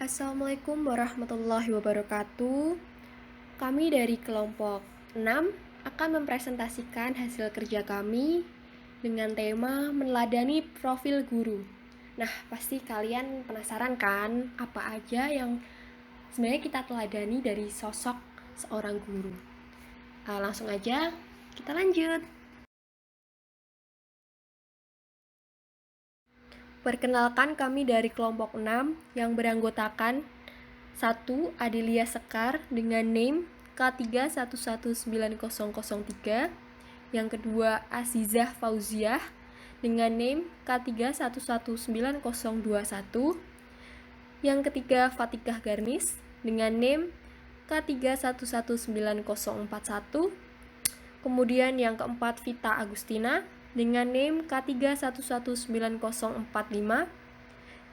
Assalamualaikum warahmatullahi wabarakatuh. Kami dari kelompok 6 akan mempresentasikan hasil kerja kami dengan tema meneladani profil guru. Nah, pasti kalian penasaran kan apa aja yang sebenarnya kita teladani dari sosok seorang guru. Langsung aja kita lanjut. Perkenalkan, kami dari kelompok 6 yang beranggotakan 1. Adelia Sekar dengan name K311903. Yang kedua, Azizah Fauziah dengan name K311921. Yang ketiga, Fatikah Garnis dengan name K311941. Kemudian yang keempat, Vita Agustina dengan name K311945.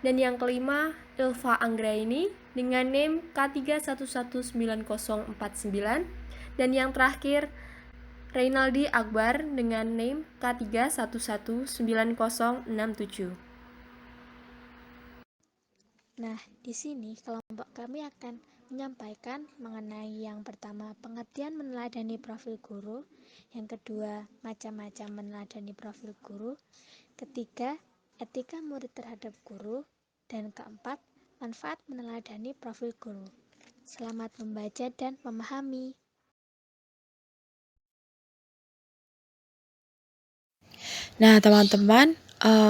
Dan yang kelima, Ilva Anggraini dengan name K311949. Dan yang terakhir, Reynaldi Akbar dengan name K311967. Nah, di sini kelompok kami akan menyampaikan mengenai yang pertama, pengertian meneladani profil guru, yang kedua, macam-macam meneladani profil guru, ketiga, etika murid terhadap guru, dan keempat, manfaat meneladani profil guru. Selamat membaca dan memahami. Nah, teman-teman,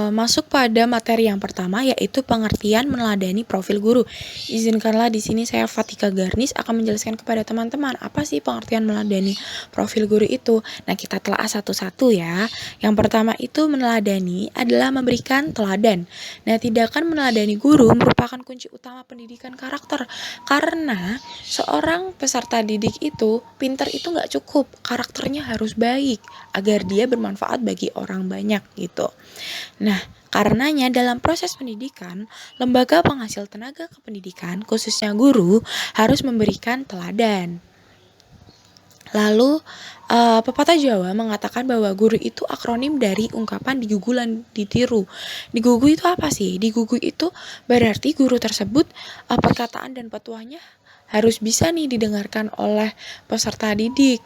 masuk pada materi yang pertama, yaitu pengertian meneladani profil guru. Izinkanlah di sini saya Fatika Garnis akan menjelaskan kepada teman-teman apa sih pengertian meneladani profil guru itu. Nah, kita telah satu-satu ya. Yang pertama itu meneladani adalah memberikan teladan. Nah, tindakan meneladani guru merupakan kunci utama pendidikan karakter. Karena seorang peserta didik itu, pinter itu nggak cukup, karakternya harus baik agar dia bermanfaat bagi orang banyak gitu. Nah, karenanya dalam proses pendidikan, lembaga penghasil tenaga kependidikan, khususnya guru, harus memberikan teladan. Lalu, pepatah Jawa mengatakan bahwa guru itu akronim dari ungkapan digugulan ditiru. Digugu itu apa sih? Digugu itu berarti guru tersebut, perkataan dan petuahnya harus bisa nih didengarkan oleh peserta didik.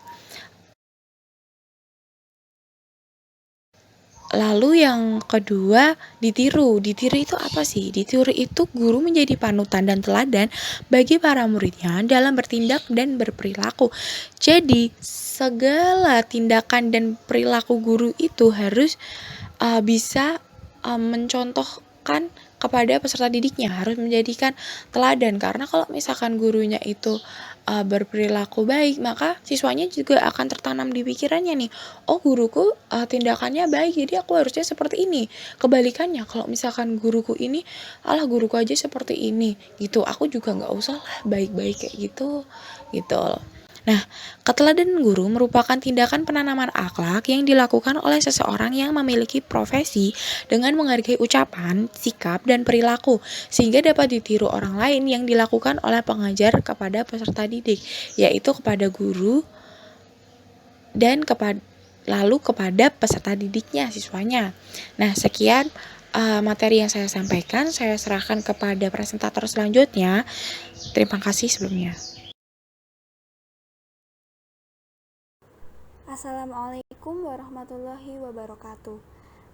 Lalu yang kedua, ditiru. Ditiru itu apa sih? Ditiru itu guru menjadi panutan dan teladan bagi para muridnya dalam bertindak dan berperilaku. Jadi, segala tindakan dan perilaku guru itu harus bisa mencontohkan kepada peserta didiknya, harus menjadikan teladan. Karena kalau misalkan gurunya itu berperilaku baik, maka siswanya juga akan tertanam di pikirannya nih, oh guruku tindakannya baik, jadi aku harusnya seperti ini. Kebalikannya, kalau misalkan guruku ini, alah guruku aja seperti ini gitu, aku juga nggak usah lah baik-baik kayak gitu gitu. Nah, keteladanan guru merupakan tindakan penanaman akhlak yang dilakukan oleh seseorang yang memiliki profesi dengan menghargai ucapan, sikap, dan perilaku, sehingga dapat ditiru orang lain yang dilakukan oleh pengajar kepada peserta didik, yaitu kepada guru dan lalu kepada peserta didiknya, siswanya. Nah, sekian materi yang saya sampaikan, saya serahkan kepada presentator selanjutnya. Terima kasih sebelumnya. Assalamualaikum warahmatullahi wabarakatuh.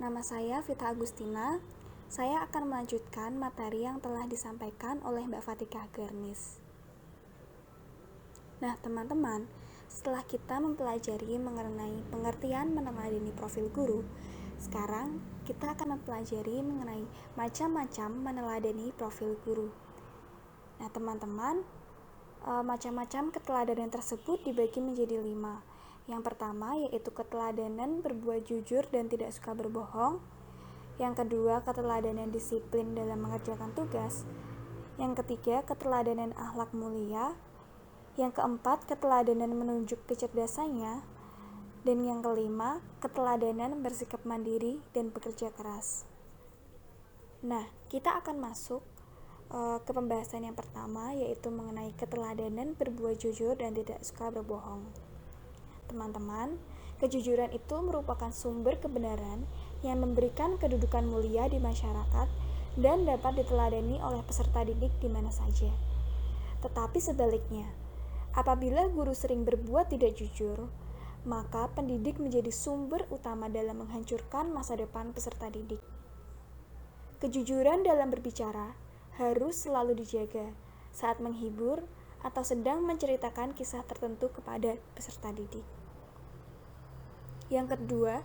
Nama saya Vita Agustina. Saya akan melanjutkan materi yang telah disampaikan oleh Mbak Fatikah Garnis. Nah, teman-teman, setelah kita mempelajari mengenai pengertian meneladani profil guru, sekarang kita akan mempelajari mengenai macam-macam meneladani profil guru. Nah, teman-teman, macam-macam keteladanan tersebut dibagi menjadi 5. Yang pertama yaitu keteladanan berbuat jujur dan tidak suka berbohong. Yang kedua, keteladanan disiplin dalam mengerjakan tugas. Yang ketiga, keteladanan akhlak mulia. Yang keempat, keteladanan menunjuk kecerdasannya. Dan yang kelima, keteladanan bersikap mandiri dan bekerja keras. Nah, kita akan masuk ke pembahasan yang pertama, yaitu mengenai keteladanan berbuat jujur dan tidak suka berbohong. Teman-teman, kejujuran itu merupakan sumber kebenaran yang memberikan kedudukan mulia di masyarakat dan dapat diteladani oleh peserta didik di mana saja. Tetapi sebaliknya, apabila guru sering berbuat tidak jujur, maka pendidik menjadi sumber utama dalam menghancurkan masa depan peserta didik. Kejujuran dalam berbicara harus selalu dijaga saat menghibur atau sedang menceritakan kisah tertentu kepada peserta didik. Yang kedua,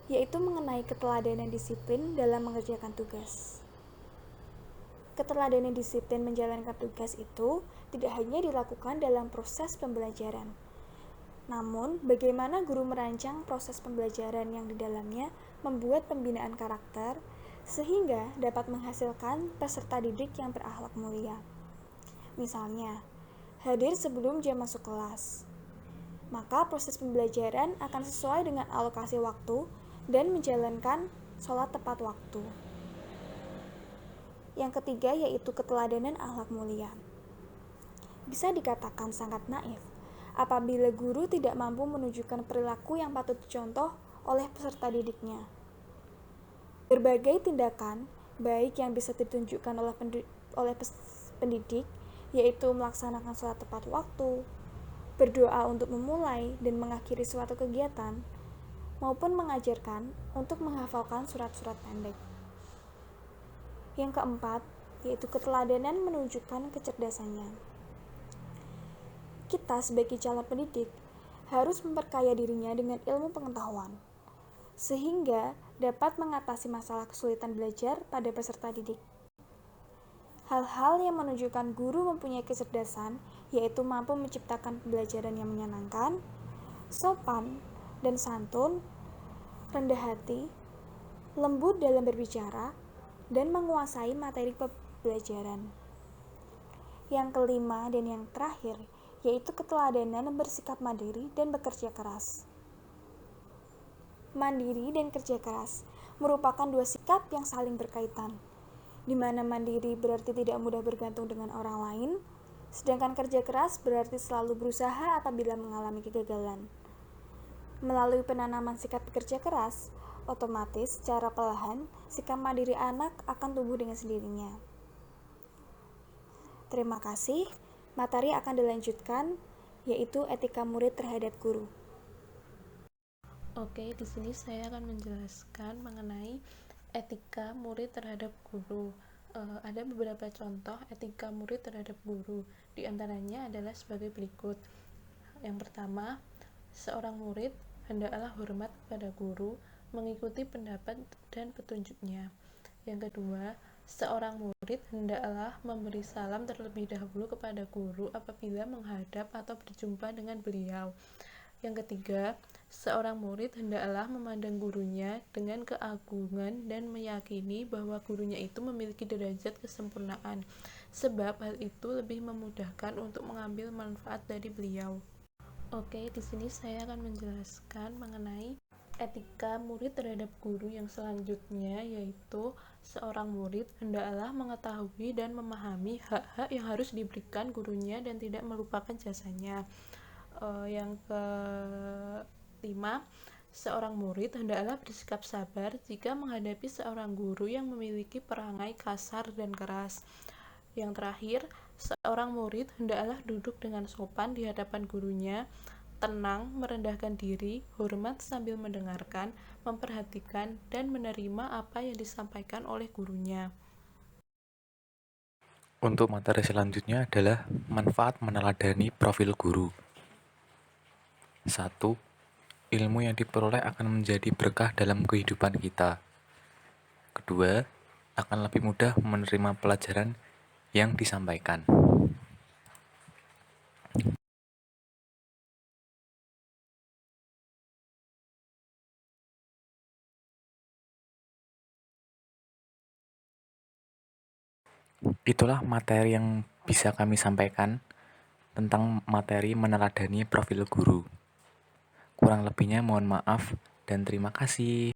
yaitu mengenai keteladanan disiplin dalam mengerjakan tugas. Keteladanan disiplin menjalankan tugas itu tidak hanya dilakukan dalam proses pembelajaran, namun bagaimana guru merancang proses pembelajaran yang di dalamnya membuat pembinaan karakter sehingga dapat menghasilkan peserta didik yang berakhlak mulia. Misalnya, hadir sebelum jam masuk kelas. Maka proses pembelajaran akan sesuai dengan alokasi waktu dan menjalankan sholat tepat waktu. Yang ketiga yaitu keteladanan akhlak mulia. Bisa dikatakan sangat naif apabila guru tidak mampu menunjukkan perilaku yang patut dicontoh oleh peserta didiknya. Berbagai tindakan, baik yang bisa ditunjukkan oleh pendidik, yaitu melaksanakan sholat tepat waktu, berdoa untuk memulai dan mengakhiri suatu kegiatan, maupun mengajarkan untuk menghafalkan surat-surat pendek. Yang keempat, yaitu keteladanan menunjukkan kecerdasannya. Kita sebagai calon pendidik harus memperkaya dirinya dengan ilmu pengetahuan, sehingga dapat mengatasi masalah kesulitan belajar pada peserta didik. Hal-hal yang menunjukkan guru mempunyai kecerdasan, yaitu mampu menciptakan pembelajaran yang menyenangkan, sopan dan santun, rendah hati, lembut dalam berbicara, dan menguasai materi pembelajaran. Yang kelima dan yang terakhir, yaitu keteladanan bersikap mandiri dan bekerja keras. Mandiri dan kerja keras merupakan dua sikap yang saling berkaitan, di mana mandiri berarti tidak mudah bergantung dengan orang lain, sedangkan kerja keras berarti selalu berusaha apabila mengalami kegagalan. Melalui penanaman sikap bekerja keras, otomatis secara perlahan sikap mandiri anak akan tumbuh dengan sendirinya. Terima kasih. Materi akan dilanjutkan, yaitu etika murid terhadap guru. Oke, di sini saya akan menjelaskan mengenai etika murid terhadap guru. Ada beberapa contoh etika murid terhadap guru. Di antaranya adalah sebagai berikut. Yang pertama, seorang murid hendaklah hormat kepada guru, mengikuti pendapat dan petunjuknya. Yang kedua, seorang murid hendaklah memberi salam terlebih dahulu kepada guru apabila menghadap atau berjumpa dengan beliau. Yang ketiga, seorang murid hendaklah memandang gurunya dengan keagungan dan meyakini bahwa gurunya itu memiliki derajat kesempurnaan, sebab hal itu lebih memudahkan untuk mengambil manfaat dari beliau. Oke, di sini saya akan menjelaskan mengenai etika murid terhadap guru yang selanjutnya, yaitu seorang murid hendaklah mengetahui dan memahami hak-hak yang harus diberikan gurunya dan tidak melupakan jasanya. Yang kelima, seorang murid hendaklah bersikap sabar jika menghadapi seorang guru yang memiliki perangai kasar dan keras. Yang terakhir, seorang murid hendaklah duduk dengan sopan di hadapan gurunya, tenang, merendahkan diri, hormat sambil mendengarkan, memperhatikan, dan menerima apa yang disampaikan oleh gurunya. Untuk materi selanjutnya adalah manfaat meneladani profil guru. 1. Ilmu yang diperoleh akan menjadi berkah dalam kehidupan kita. Kedua, akan lebih mudah menerima pelajaran yang disampaikan. Itulah materi yang bisa kami sampaikan tentang materi meneladani profil guru. Kurang lebihnya mohon maaf dan terima kasih.